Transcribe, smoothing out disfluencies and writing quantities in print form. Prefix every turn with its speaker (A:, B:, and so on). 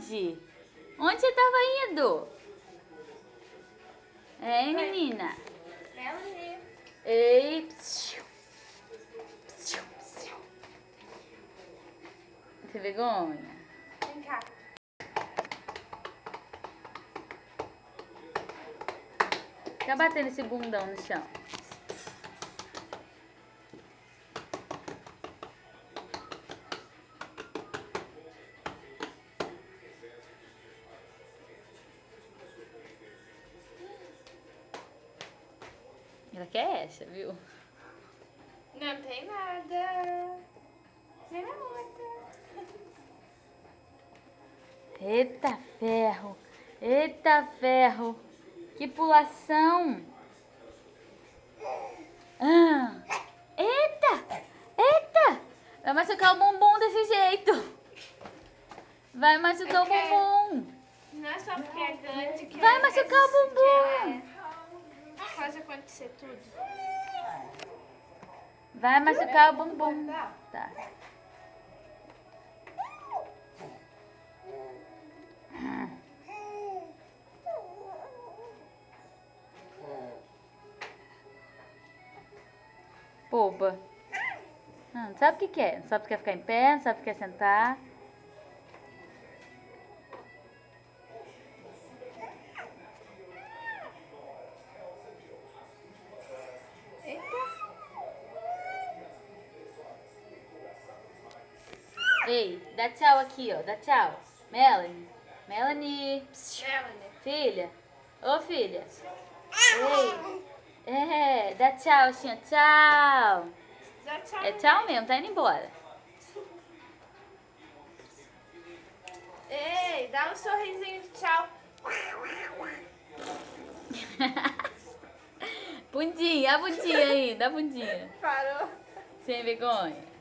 A: Onde? Onde você tava indo? Hein, menina?
B: Melanie.
A: Ei. Psiu. Psiu, psiu. Tem vergonha?
B: Vem cá.
A: Fica batendo esse bundão no chão. Ela quer essa, viu?
B: Não tem nada. Nem na outra.
A: Eita ferro! Eita ferro! Que pulação! Ah. Eita! Eita! Vai machucar o bumbum desse jeito! Vai machucar o bumbum!
B: Não é só porque é grande que
A: Vai machucar o bumbum!
B: faz acontecer tudo.
A: Vai machucar o bumbum. Tá. Boba. Não sabe o que quer. Não sabe o que quer ficar em pé, não sabe o que quer sentar.
B: Eita.
A: Ei, dá tchau aqui, ó. Dá tchau. Melanie. Melanie.
B: Melanie.
A: Filha. Ô, filha. Ei. É, dá tchau assim, ó. Tchau.
B: Dá tchau.
A: É tchau mesmo, tá indo embora.
B: Ei, dá um sorrisinho de tchau.
A: Bundinha, a bundinha aí, dá bundinha.
B: Parou.
A: Sem vergonha.